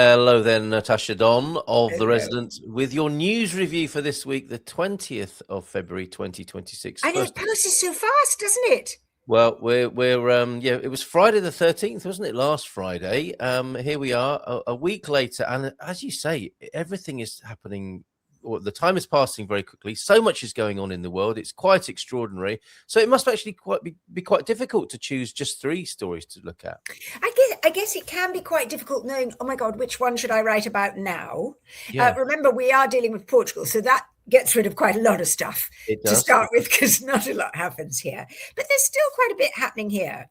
Hello there, Natasha Donn of The Hello. Resident, with your news review for this week, the 20th of February, 2026. I know it passes so fast, doesn't it? Well, it was Friday the 13th, wasn't it? Last Friday. Here we are, a week later, and as you say, everything is happening. Or the time is passing very quickly. So much is going on in the world. It's quite extraordinary. So it must actually be quite difficult to choose just three stories to look at. I guess it can be quite difficult knowing, oh my God, which one should I write about now? Yeah. Remember, we are dealing with Portugal, so that gets rid of quite a lot of stuff to start with, because not a lot happens here. But there's still quite a bit happening here.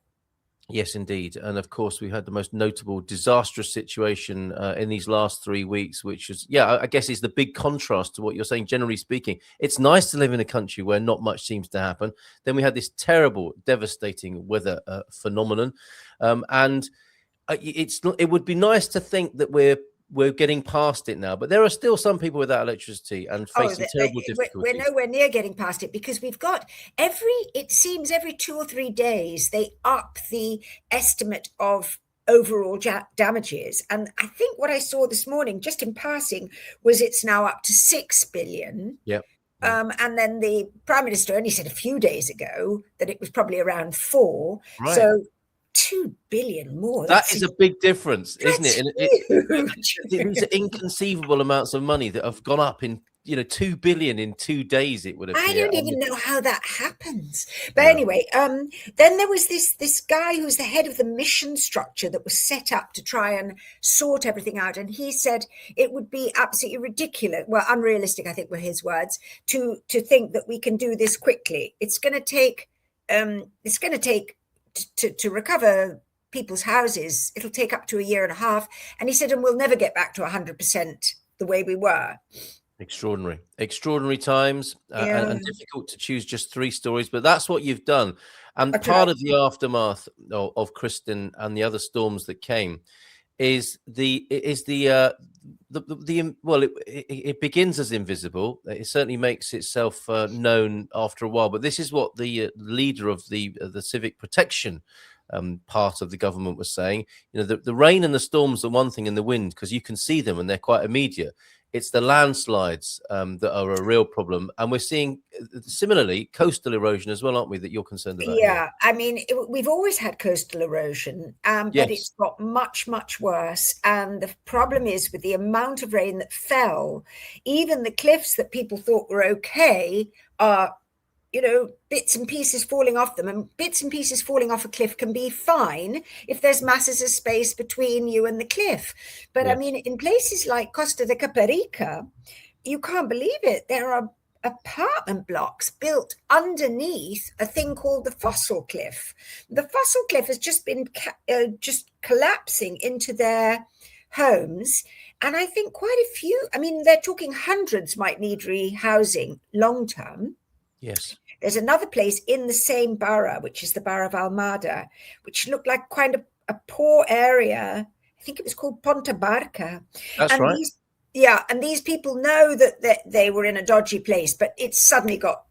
Yes, indeed. And of course, we had the most notable disastrous situation in these last 3 weeks, which is, I guess is the big contrast to what you're saying. Generally speaking, it's nice to live in a country where not much seems to happen. Then we had this terrible, devastating weather phenomenon. It would be nice to think that we're getting past it now, but there are still some people without electricity and facing terrible difficulties. We're nowhere near getting past it, because we've got it seems every 2 or 3 days they up the estimate of overall damages. And I think what I saw this morning, just in passing, was it's now up to 6 billion. Yep. And then the Prime Minister only said a few days ago that it was probably around 4. Right. So 2 billion more. That is a big difference, isn't it? These are inconceivable amounts of money that have gone up in 2 billion in 2 days. It would appear. I don't even know how that happens. But anyway, then there was this guy who's the head of the mission structure that was set up to try and sort everything out, and he said it would be absolutely ridiculous, well, unrealistic, I think were his words, to think that we can do this quickly. It's going to take to recover people's houses, it'll take up to a year and a half. And he said, and we'll never get back to 100% the way we were. Extraordinary times, and difficult to choose just 3 stories, but that's what you've done. And part of the aftermath of Kristen and the other storms that came it begins as invisible. It certainly makes itself known after a while, but this is what the leader of the civic protection part of the government was saying. The rain and the storms are one thing, and the wind, because you can see them and they're quite immediate. It's the landslides that are a real problem. And we're seeing, similarly, coastal erosion as well, aren't we, that you're concerned about? Yeah, I mean, we've always had coastal erosion, but it's got much, much worse. And the problem is, with the amount of rain that fell, even the cliffs that people thought were okay are, bits and pieces falling off them. And bits and pieces falling off a cliff can be fine if there's masses of space between you and the cliff. But I mean, in places like Costa de Caparica, you can't believe it. There are apartment blocks built underneath a thing called the fossil cliff. The fossil cliff has just been just collapsing into their homes. And I think quite a few, I mean, they're talking hundreds might need rehousing long term. Yes. There's another place in the same borough, which is the borough of Almada, which looked like kind of a poor area. I think it was called Ponta Barca. That's right. And these people know that they were in a dodgy place, but it's suddenly got,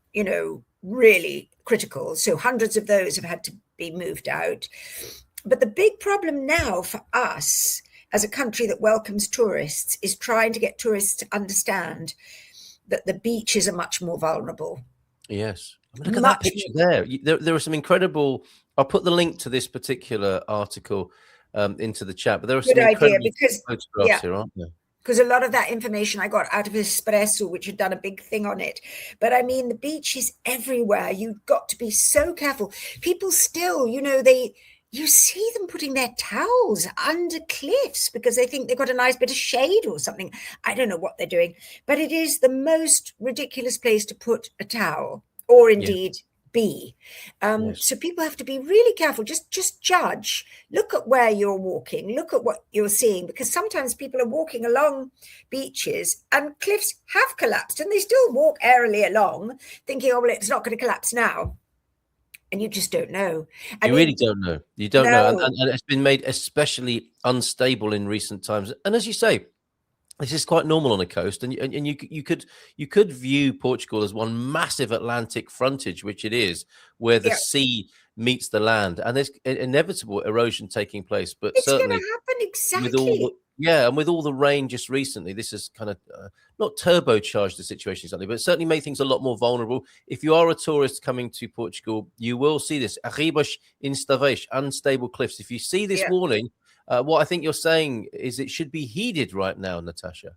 really critical. So hundreds of those have had to be moved out. But the big problem now for us as a country that welcomes tourists is trying to get tourists to understand that the beaches are much more vulnerable. Yes. I mean, look at that picture there. There are some incredible. I'll put the link to this particular article into the chat. But there are some incredible photographs here, aren't there? Because a lot of that information I got out of Espresso, which had done a big thing on it. But I mean, the beach is everywhere. You've got to be so careful. People still, you see them putting their towels under cliffs because they think they've got a nice bit of shade or something. I don't know what they're doing, but it is the most ridiculous place to put a towel, or indeed be. So people have to be really careful. Just judge. Look at where you're walking. Look at what you're seeing, because sometimes people are walking along beaches and cliffs have collapsed and they still walk airily along thinking, oh, well, it's not going to collapse now. And you just don't know. You really don't know. You don't know. And it's been made especially unstable in recent times. And as you say, this is quite normal on a coast. And you could view Portugal as one massive Atlantic frontage, which it is, where the sea meets the land. And there's inevitable erosion taking place. But it's certainly going to happen exactly. with all Yeah, and with all the rain just recently, this has kind of not turbocharged the situation exactly, but certainly made things a lot more vulnerable. If you are a tourist coming to Portugal, you will see this arribas instáveis, unstable cliffs. If you see this warning, what I think you're saying is it should be heeded right now, Natasha.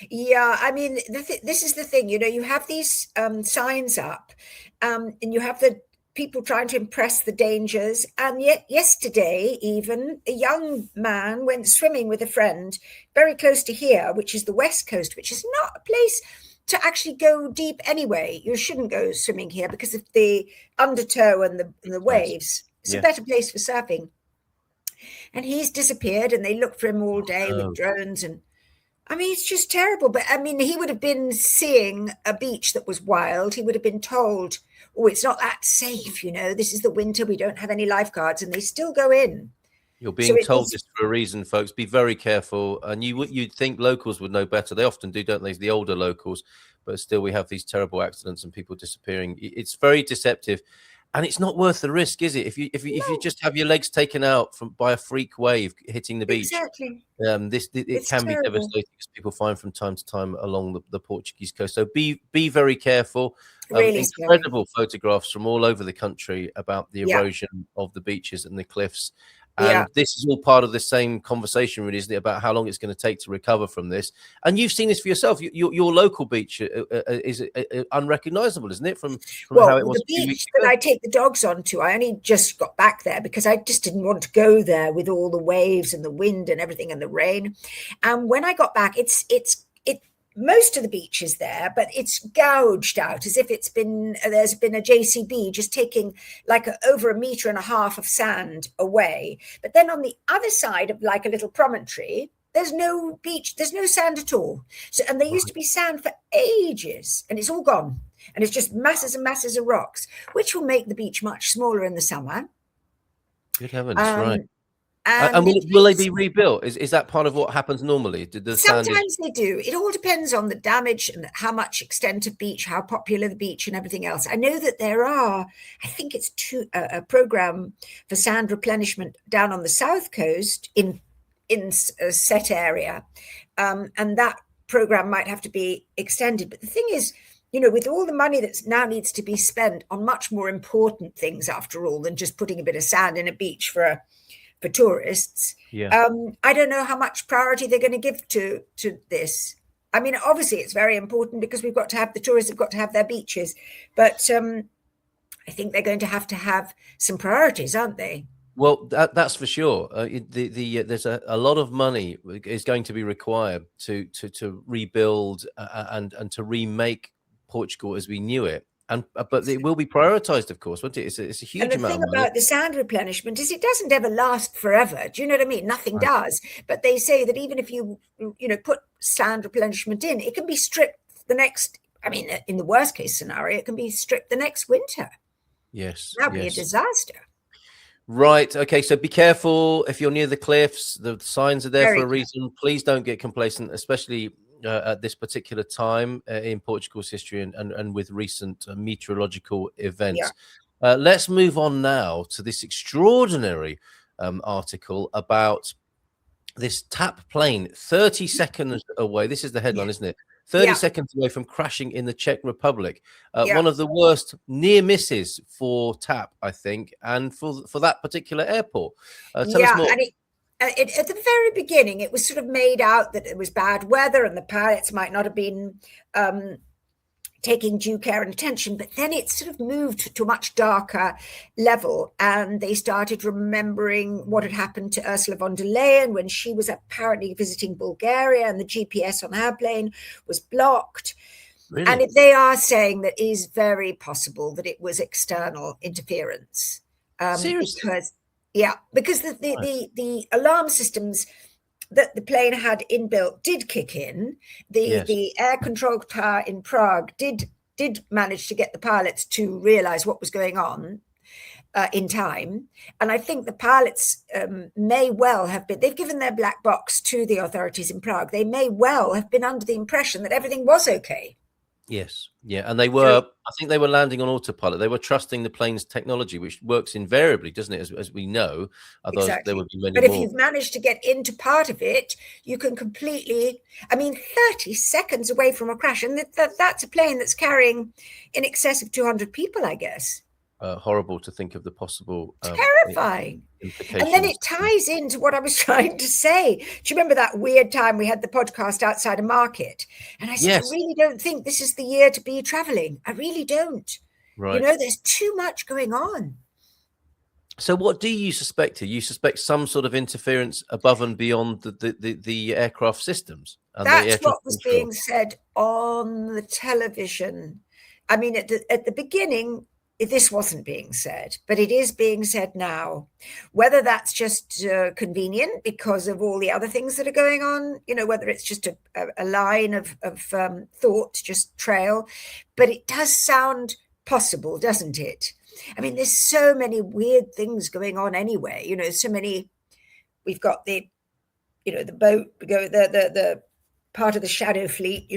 Yeah, I mean, this is the thing, you have these signs up, and you have the people trying to impress the dangers. And yet yesterday, even a young man went swimming with a friend very close to here, which is the West Coast, which is not a place to actually go deep anyway. You shouldn't go swimming here because of the undertow and the waves. It's a better place for surfing. And he's disappeared, and they looked for him all day with drones. And I mean, it's just terrible. But I mean, he would have been seeing a beach that was wild. He would have been told, oh, it's not that safe. This is the winter. We don't have any lifeguards, and they still go in. You're being told this for a reason, folks. Be very careful. And you'd think locals would know better. They often do, don't they? The older locals. But still, we have these terrible accidents and people disappearing. It's very deceptive. And it's not worth the risk, is it? If you just have your legs taken out by a freak wave hitting the beach, exactly. It can be devastating, as people find from time to time along the Portuguese coast. So be very careful. Really incredible photographs from all over the country about the erosion of the beaches and the cliffs. And this is all part of the same conversation, really, isn't it, about how long it's going to take to recover from this? And you've seen this for yourself. Your local beach is unrecognizable, isn't it? From how it was. The beach that I take the dogs onto, I only just got back there because I just didn't want to go there with all the waves and the wind and everything and the rain. And when I got back, it's most of the beach is there, but it's gouged out as if there's been a JCB just taking like over 1.5 meters of sand away. But then on the other side of like a little promontory, there's no beach, there's no sand at all. So, and there used to be sand for ages, and it's all gone. And it's just masses and masses of rocks, which will make the beach much smaller in the summer. Good heavens, right. And will they be rebuilt? Is that part of what happens normally? Sometimes they do. It all depends on the damage and how much extent of beach, how popular the beach and everything else. I know that there are, I think it's a program for sand replenishment down on the south coast in a set area. And that program might have to be extended. But the thing is, with all the money that now needs to be spent on much more important things, after all, than just putting a bit of sand in a beach for tourists. I don't know how much priority they're going to give to this. I mean, obviously it's very important because the tourists have got to have their beaches, but I think they're going to have some priorities, aren't they? Well, that's for sure. There's a lot of money is going to be required to rebuild and to remake Portugal as we knew it. But it will be prioritized, of course, won't it? It's a huge amount of money. And the thing about the sand replenishment is it doesn't ever last forever. Do you know what I mean? Nothing does. But they say that even if you put sand replenishment in, it can be stripped in the worst case scenario, it can be stripped the next winter. Yes. That would be a disaster. Right. Okay. So be careful if you're near the cliffs. The signs are there for a reason. Please don't get complacent, especially at this particular time in Portugal's history and with recent meteorological events. Let's move on now to this extraordinary article about this TAP plane 30 seconds away. This is the headline, isn't it? 30 seconds away from crashing in the Czech Republic. One of the worst near misses for TAP, I think, and for that particular airport. Tell us more. At the very beginning, it was sort of made out that it was bad weather and the pilots might not have been taking due care and attention. But then it sort of moved to a much darker level, and they started remembering what had happened to Ursula von der Leyen when she was apparently visiting Bulgaria and the GPS on her plane was blocked. Really? And they are saying that it is very possible that it was external interference. Seriously? Because the alarm systems that the plane had inbuilt did kick in. The air control tower in Prague did manage to get the pilots to realize what was going on in time. And I think the pilots may well have been, they've given their black box to the authorities in Prague. They may well have been under the impression that everything was okay. Yes, yeah, and they were. I think they were landing on autopilot. They were trusting the plane's technology, which works invariably, doesn't it? As we know, otherwise there Exactly. would be many But if more. you've managed to get into part of it, you can completely. I mean, 30 seconds away from a crash, and that's a plane that's carrying in excess of 200 people, I guess. Horrible to think of the possible terrifying implications. And then it ties into what I was trying to say. Do you remember that weird time we had the podcast outside a market? And I said, Yes. I really don't think this is the year to be traveling. I really don't. Right. There's too much going on. So what do you suspect here? You suspect some sort of interference above and beyond the aircraft systems? And that's what was being said on the television. I mean, at the beginning, this wasn't being said, but it is being said now. Whether that's just convenient because of all the other things that are going on, whether it's just a line of thought, just trail, but it does sound possible, doesn't it? I mean, there's so many weird things going on anyway. So many. We've got the boat, the part of the shadow fleet,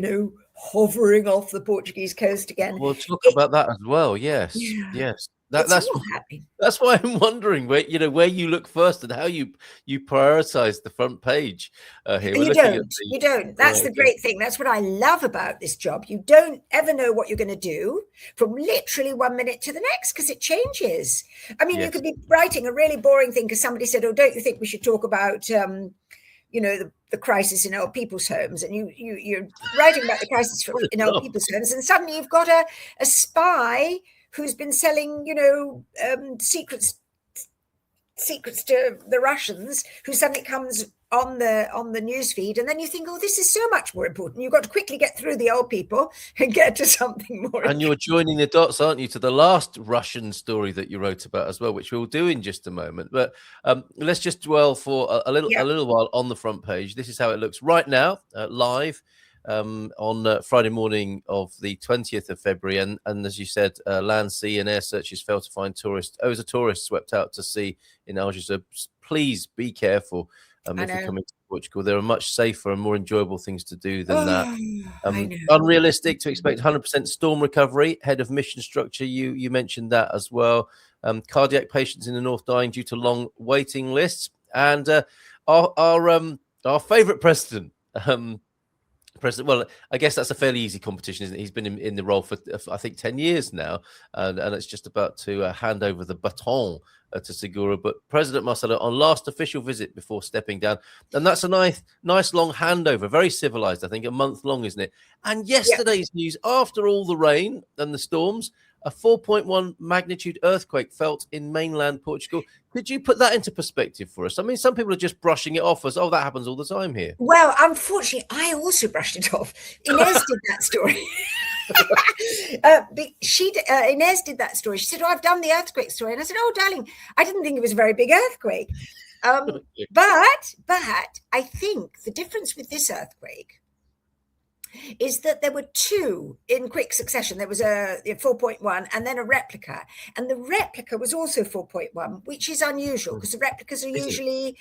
hovering off the Portuguese coast again. We'll talk about that as well. Yes, yes. That's why I'm wondering where you look first and how you prioritize the front page here. You don't. That's the great thing. That's what I love about this job. You don't ever know what you're going to do from literally 1 minute to the next because it changes. I mean, you could be writing a really boring thing because somebody said, "Oh, don't you think we should talk about the crisis in old people's homes," and you're writing about the crisis in old people's homes, and suddenly you've got a spy who's been selling, secrets to the Russians, who suddenly comes on the news feed, and then you think, oh, this is so much more important. You've got to quickly get through the old people and get to something more. And you're joining the dots, aren't you, to the last Russian story that you wrote about as well, which we'll do in just a moment. But let's just dwell for a little while on the front page. This is how it looks right now, live. On Friday morning of the 20th of February, and as you said, land, sea, and air searches failed to find tourists. It was a tourist swept out to sea in Algiers. So please be careful if you're coming to Portugal. There are much safer and more enjoyable things to do than that. Unrealistic to expect 100% storm recovery. Head of mission structure, you mentioned that as well. Cardiac patients in the north dying due to long waiting lists, and our favourite president. Well, I guess that's a fairly easy competition, isn't it? He's been in the role for, I think, 10 years now, and it's just about to hand over the baton to Segura. But President Marcelo on last official visit before stepping down, and that's a nice long handover, very civilized, I think, a month long, isn't it? And yesterday's news, after all the rain and the storms, a 4.1 magnitude earthquake felt in mainland Portugal. Could you put that into perspective for us? I mean, some people are just brushing it off as, oh, that happens all the time here. Well, unfortunately, I also brushed it off. Inez did that story. Inez did that story. She said, oh, I've done the earthquake story. And I said, oh, darling, I didn't think it was a very big earthquake. But I think the difference with this earthquake is that there were two in quick succession. There was a 4.1 and then a replica. And the replica was also 4.1, which is unusual because the replicas are usually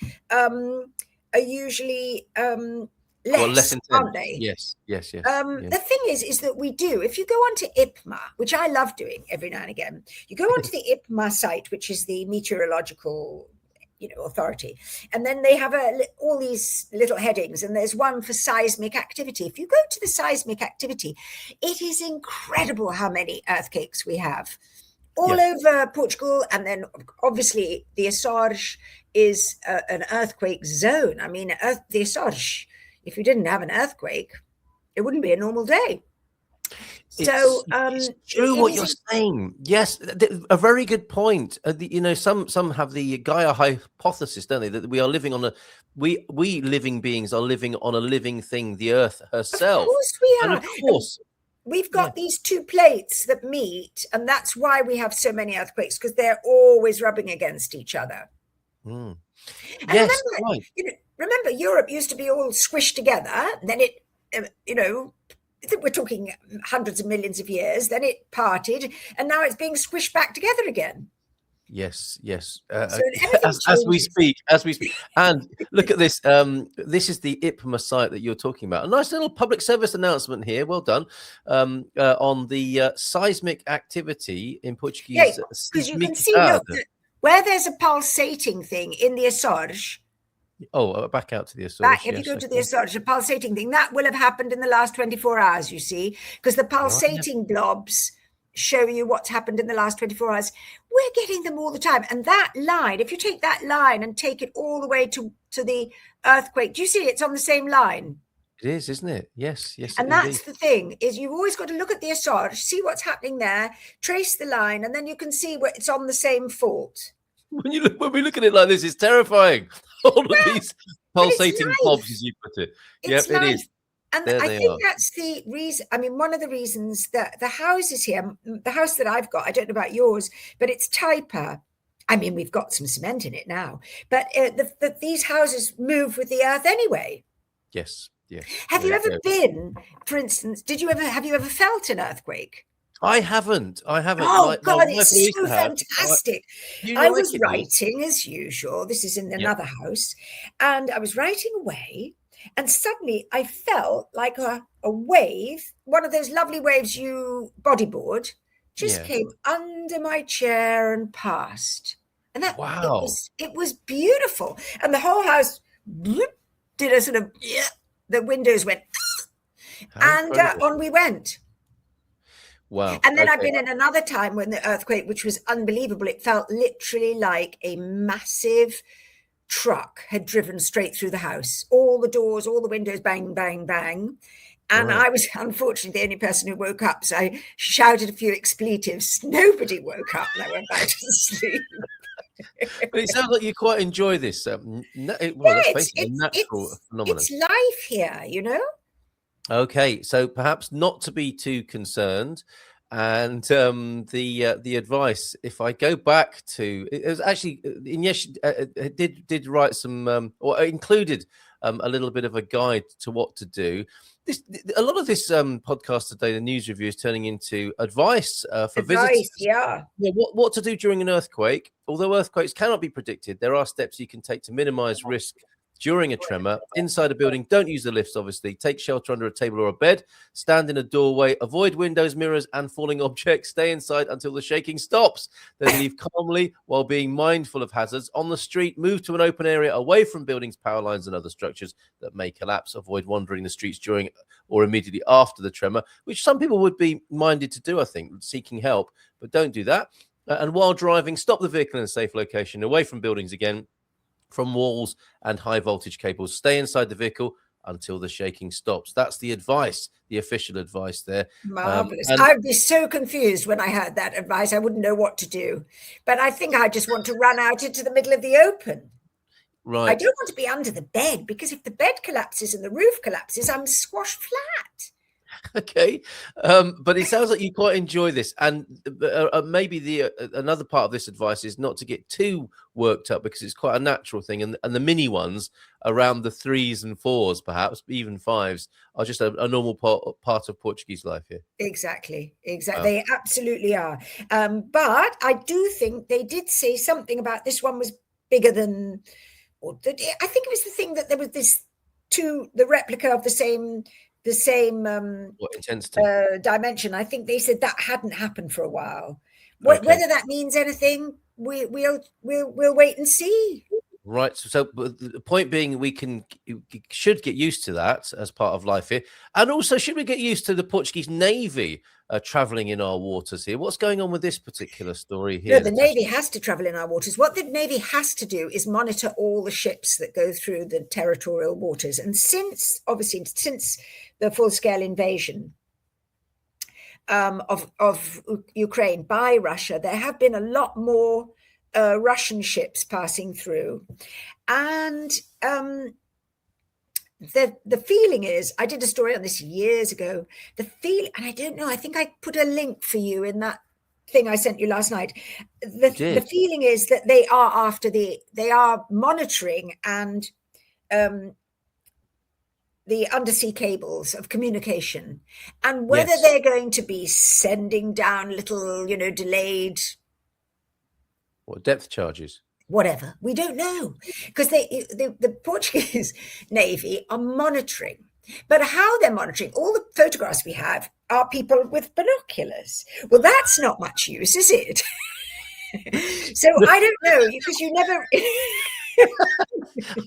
less intense, aren't they? Yes. The thing is that we do, if you go onto IPMA, which I love doing every now and again, you go onto the IPMA site, which is the meteorological authority, and then they have all these little headings, and there's one for seismic activity. If you go to the seismic activity, it is incredible how many earthquakes we have all over Portugal, and then obviously the Açores is an earthquake zone. I mean, the Açores, if you didn't have an earthquake, it wouldn't be a normal day. It's true what you're saying. Yes, a very good point. Some have the Gaia hypothesis, don't they, that we are living on we living beings are living on a living thing, the Earth herself. Of course we are. And of course, we've got these two plates that meet, and that's why we have so many earthquakes, because they're always rubbing against each other. Mm. And yes, remember, Europe used to be all squished together. Then it, we're talking hundreds of millions of years. Then it parted, and now it's being squished back together again. Yes. So everything As we changes. speak, and look at this. This is the IPMA site that you're talking about. A nice little public service announcement here. Well done. On the seismic activity in Portuguese. Because you can see, look, where there's a pulsating thing in the Açores. Oh, back out to the Açores. If you go to the Açores, a pulsating thing that will have happened in the last 24 hours. You see, because the pulsating blobs show you what's happened in the last 24 hours. We're getting them all the time. And that line, if you take that line and take it all the way to the earthquake, do you see it's on the same line? It is, isn't it? Yes. And that's the thing, is you've always got to look at the Açores, see what's happening there, trace the line, and then you can see where it's on the same fault. When we look at it like this, it's terrifying. All of these pulsating blobs, as you put it. Yep, it is. And I think that's the reason. I mean, one of the reasons that the houses here, the house that I've got, I don't know about yours, but it's Taipa. I mean, we've got some cement in it now, but these houses move with the earth anyway. Yes. Have you ever been, for instance, have you ever felt an earthquake? I haven't. Oh, God, it's so fantastic. I was writing as usual. This is in another house. And I was writing away. And suddenly I felt like a wave, one of those lovely waves you bodyboard, just came under my chair and passed. And that it was beautiful. And the whole house did a sort of, the windows went, and on we went. Wow. And then I've been in another time when the earthquake, which was unbelievable. It felt literally like a massive truck had driven straight through the house. All the doors, all the windows, bang, bang, bang. And I was unfortunately the only person who woke up. So I shouted a few expletives. Nobody woke up and I went back to sleep. But it sounds like you quite enjoy this. It's natural phenomenon. It's life here, you know? Okay, so perhaps not to be too concerned. And the advice, if I go back to, it was actually Ines did write some or included a little bit of a guide to what to do. A lot of this podcast today, the news review, is turning into advice for visitors. What to do during an earthquake. Although earthquakes cannot be predicted, there are steps you can take to minimize risk during a tremor. Inside a building, don't use the lifts, obviously. Take shelter under a table or a bed. Stand in a doorway. Avoid windows, mirrors, and falling objects. Stay inside until the shaking stops. Then leave calmly while being mindful of hazards. On the street, move to an open area away from buildings, power lines, and other structures that may collapse. Avoid wandering the streets during or immediately after the tremor, which some people would be minded to do, I think, seeking help. But don't do that. And while driving, stop the vehicle in a safe location, away from buildings again, from walls and high voltage cables. Stay inside the vehicle until the shaking stops. That's the advice, the official advice there. Marvelous. I'd be so confused when I heard that advice. I wouldn't know what to do. But I think I just want to run out into the middle of the open. Right. I don't want to be under the bed, because if the bed collapses and the roof collapses, I'm squashed flat. Okay, but it sounds like you quite enjoy this, and maybe another part of this advice is not to get too worked up, because it's quite a natural thing, and the mini ones around the 3s and 4s, perhaps even 5s, are just a normal part of Portuguese life here. Exactly. They absolutely are. But I do think they did say something about this one was bigger than, I think it was the thing that there was the replica of the same intensity dimension. I think they said that hadn't happened for a while. Whether that means anything, we'll wait and see. Right. So the point being, should get used to that as part of life here. And also, should we get used to the Portuguese Navy traveling in our waters here? What's going on with this particular story here? No, the Navy has to travel in our waters. What the Navy has to do is monitor all the ships that go through the territorial waters. And since the full-scale invasion of Ukraine by Russia, there have been a lot more Russian ships passing through. And the feeling is, I did a story on this years ago, and I don't know, I think I put a link for you in that thing I sent you last night. The feeling is that they are monitoring and the undersea cables of communication, and whether they're going to be sending down little, delayed What depth charges? Whatever, we don't know, because the Portuguese Navy are monitoring. But how they're monitoring, all the photographs we have are people with binoculars. Well, that's not much use, is it? So I don't know, because you never...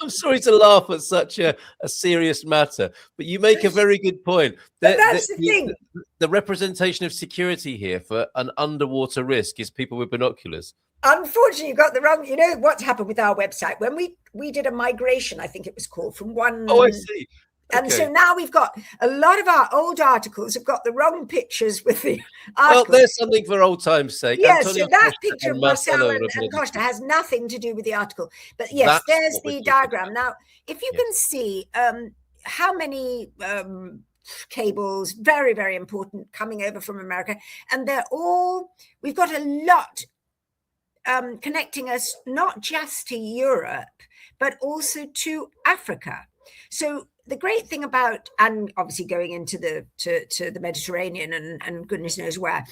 I'm sorry to laugh at such a serious matter, but you make a very good point. But that's the thing. The representation of security here for an underwater risk is people with binoculars. Unfortunately, you got the wrong... You know what's happened with our website? When we did a migration, I think it was called, from one... Oh, I see. And okay. so now we've got a lot of our old articles have got the wrong pictures with the articles. Well, there's something for old time's sake. Yes, Antonio so that Costa picture of and Marcel and Marcelo Costa has nothing to do with the article. But yes, That's there's what we're the talking diagram. about. Now, if you can see how many cables, very, very important, coming over from America, and they're all, we've got a lot connecting us not just to Europe, but also to Africa. So the great thing about, and obviously going into to the Mediterranean and goodness knows where,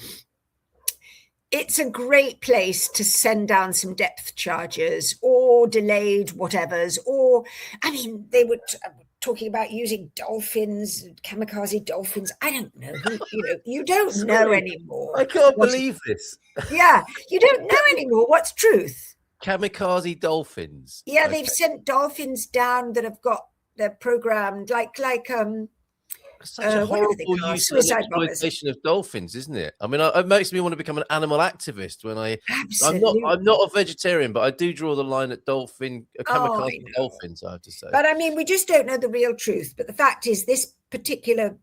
it's a great place to send down some depth charges or delayed whatevers, or, I mean, they were talking about using dolphins, kamikaze dolphins. I don't know. You don't know anymore. I can't believe this. Yeah, you don't know anymore what's truth. Kamikaze dolphins. Yeah, okay. They've sent dolphins down that have got, they're programmed like such a horrible use of exploitation of dolphins, isn't it? I mean, it makes me want to become an animal activist when I'm not a vegetarian, but I do draw the line at kamikaze dolphins, I have to say. But I mean, we just don't know the real truth. But the fact is, this particular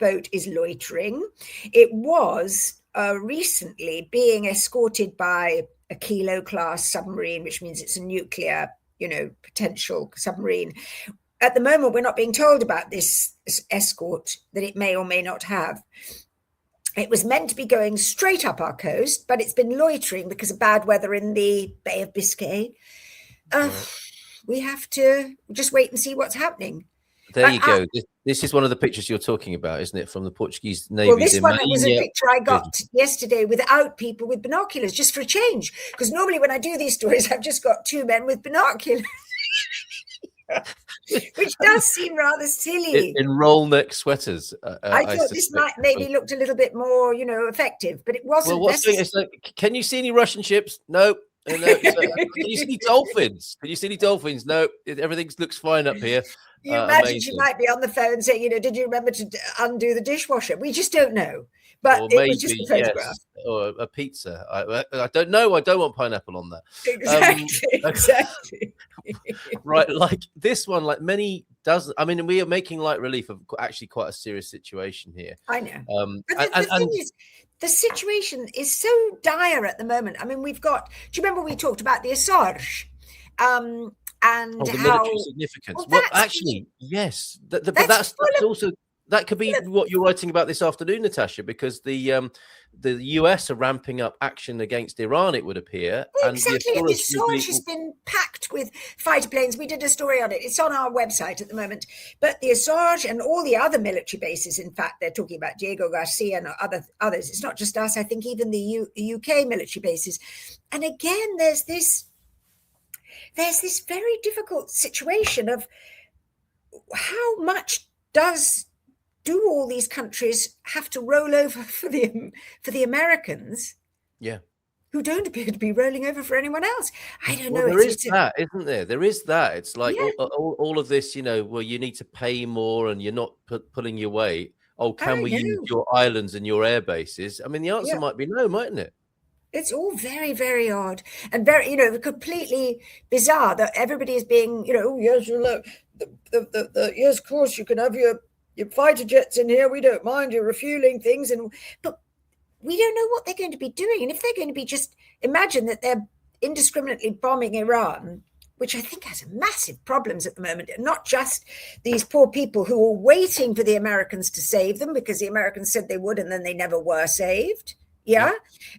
boat is loitering. It was recently being escorted by a Kilo class submarine, which means it's a nuclear, potential submarine. At the moment, we're not being told about this escort that it may or may not have. It was meant to be going straight up our coast, but it's been loitering because of bad weather in the Bay of Biscay. We have to just wait and see what's happening. There you go. This is one of the pictures you're talking about, isn't it? From the Portuguese Navy. Well, this one was a picture I got yesterday without people with binoculars, just for a change. Because normally when I do these stories, I've just got two men with binoculars. Which does seem rather silly. In roll neck sweaters. I thought this might maybe looked a little bit more, effective, but it wasn't. Well, it's like, can you see any Russian ships? No. Can you see any dolphins? Can you see any dolphins? No. Everything looks fine up here. You imagine she might be on the phone saying, did you remember to undo the dishwasher? We just don't know. But or it was just a photograph. Yes, or a pizza. I don't know. I don't want pineapple on that. Exactly. Right, like this one, like many dozen. I mean, we are making light relief of actually quite a serious situation here. I know. But the thing is, the situation is so dire at the moment. I mean, we've got. Do you remember we talked about the Açores? And the how military significance. Well, actually, yes. But that's also. That could be what you're writing about this afternoon, Natasha, because the US are ramping up action against Iran, it would appear. Exactly. And the Açores has been packed with fighter planes. We did a story on it. It's on our website at the moment. But the Açores and all the other military bases, in fact, they're talking about Diego Garcia and others. It's not just us. I think even the UK military bases. And again, there's this very difficult situation of how much do all these countries have to roll over for the Americans? Yeah. Who don't appear to be rolling over for anyone else. I don't know. There is that, isn't there? There is that. It's like all of this, well, you need to pay more and you're not pulling your weight. Oh, can we use your islands and your air bases? I mean, the answer might be no, mightn't it? It's all very, very odd and very, completely bizarre that everybody is being, yes, look, yes, of course, you can have your fighter jets in here. We don't mind you refueling things. But we don't know what they're going to be doing. And if they're going to be just imagine that they're indiscriminately bombing Iran, which I think has massive problems at the moment, and not just these poor people who are waiting for the Americans to save them because the Americans said they would and then they never were saved. Yeah.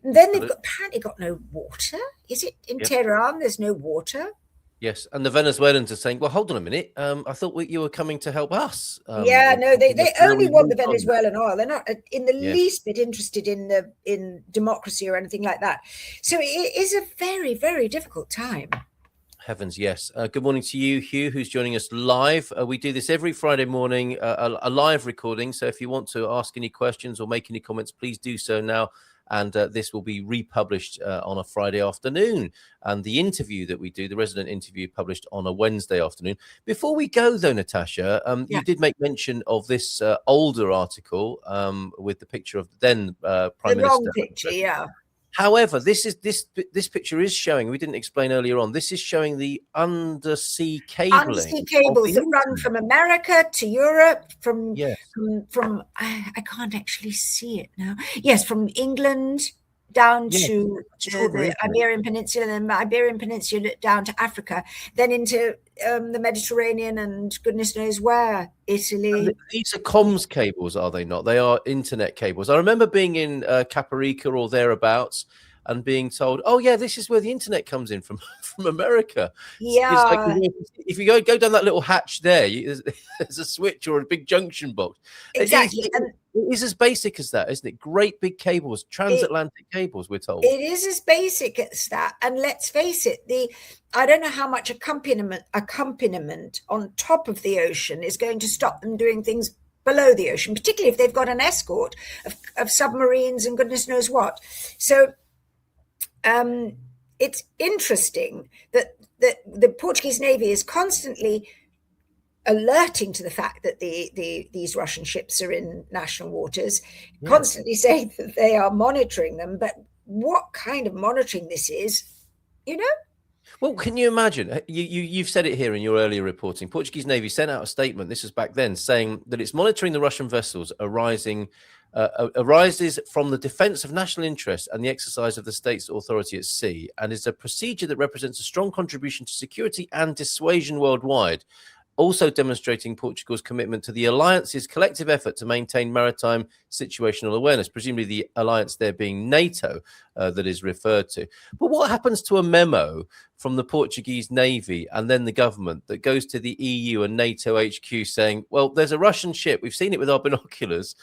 And then they've apparently got no water. Is it in Tehran? There's no water. Yes, and the Venezuelans are saying, "Well, hold on a minute. I thought you were coming to help us." Yeah, no, they only want the Venezuelan oil. They're not in the Yeah. least bit interested in democracy or anything like that. So it is a very, very difficult time. Heavens, yes. Good morning to you, Hugh, who's joining us live. We do this every Friday morning, a live recording. So if you want to ask any questions or make any comments, please do so now. And this will be republished on a Friday afternoon. And the interview that we do, the resident interview, published on a Wednesday afternoon. Before we go, though, Natasha, you did make mention of this older article with the picture of then Prime Minister. The wrong picture, yeah. However, this picture is showing, we didn't explain earlier on, this is showing the undersea cabling. Undersea cables that run from America to Europe, from I can't actually see it now. Yes, from England down to the Iberian Peninsula, and the Iberian Peninsula down to Africa, then into the Mediterranean and goodness knows where, Italy. And these are comms cables, are they not? They are internet cables. I remember being in Caparica or thereasabouts and being told, "Oh yeah, this is where the internet comes in from America." Yeah. It's like, if you go down that little hatch there, there's a switch or a big junction box. Exactly. It is as basic as that, isn't it? Great big cables, transatlantic cables, we're told. It is as basic as that. And let's face it, I don't know how much accompaniment on top of the ocean is going to stop them doing things below the ocean, particularly if they've got an escort of submarines and goodness knows what. So it's interesting that the Portuguese Navy is constantly alerting to the fact that these Russian ships are in national waters, constantly saying that they are monitoring them. But what kind of monitoring this is, Well, can you imagine? You've said it here in your earlier reporting. Portuguese Navy sent out a statement, this was back then, saying that it's monitoring the Russian vessels arises from the defense of national interest and the exercise of the state's authority at sea, and is a procedure that represents a strong contribution to security and dissuasion worldwide, also demonstrating Portugal's commitment to the alliance's collective effort to maintain maritime situational awareness, presumably the alliance there being NATO that is referred to. But what happens to a memo from the Portuguese Navy and then the government that goes to the EU and NATO HQ saying, well, there's a Russian ship, we've seen it with our binoculars.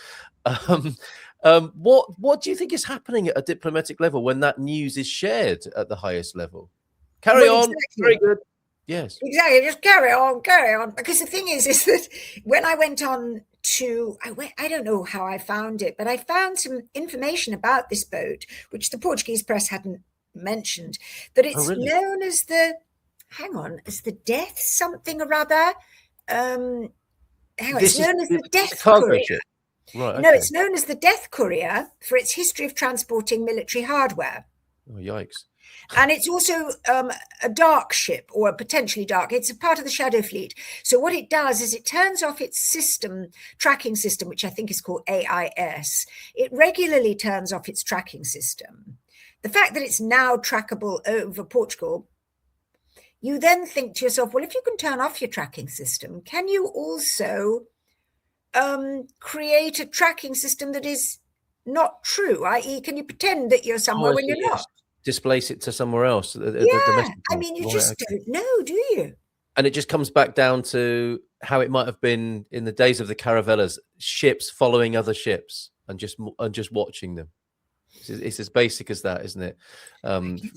What do you think is happening at a diplomatic level when that news is shared at the highest level? Carry on. Exactly. Very good. Yes, exactly. Just carry on. Because the thing is that when I went on to, I don't know how I found it, but I found some information about this boat, which the Portuguese press hadn't mentioned, that it's known as the Death something or other. It's known as the Death Courier. Right. No, it's known as the Death Courier for its history of transporting military hardware. Oh, yikes. And it's also a dark ship, or potentially dark. It's a part of the Shadow Fleet. So what it does is it turns off its tracking system, which I think is called AIS. It regularly turns off its tracking system. The fact that it's now trackable over Portugal, you then think to yourself, well, if you can turn off your tracking system, can you also create a tracking system that is not true? I.e., can you pretend that you're somewhere when you're not? Displace it to somewhere else. I mean, you just don't know, do you? And it just comes back down to how it might have been in the days of the caravellas, ships following other ships and just watching them. It's as basic as that, isn't it?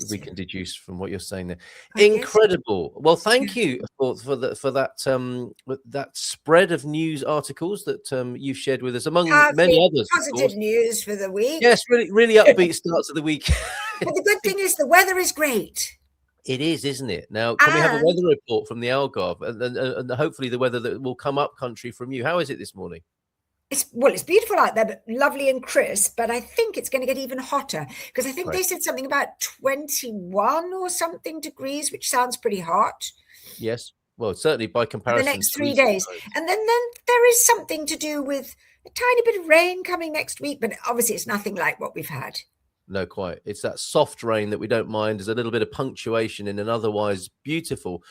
We can deduce from what you're saying there. Incredible. Well, thank you for that spread of news articles that you've shared with us, among many others. Positive news for the week. Yes, really upbeat starts of the week. But the good thing is the weather is great. It is, isn't it? Now, can we have a weather report from the Algarve and hopefully the weather that will come up country from you? How is it this morning? It's beautiful out there, but lovely and crisp. But I think it's going to get even hotter because I think they said something about 21 or something degrees, which sounds pretty hot. Yes. Well, certainly by comparison. The next 3 days. And then there is something to do with a tiny bit of rain coming next week, but obviously it's nothing like what we've had. No, quite. It's that soft rain that we don't mind. There's a little bit of punctuation in an otherwise beautiful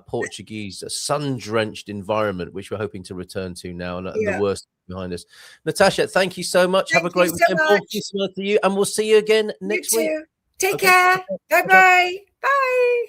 Portuguese sun-drenched environment, which we're hoping to return to now, and the worst behind us. Natasha, thank you so much. Have a great weekend. To you, and we'll see you again next week. Take care. Bye-bye. Bye.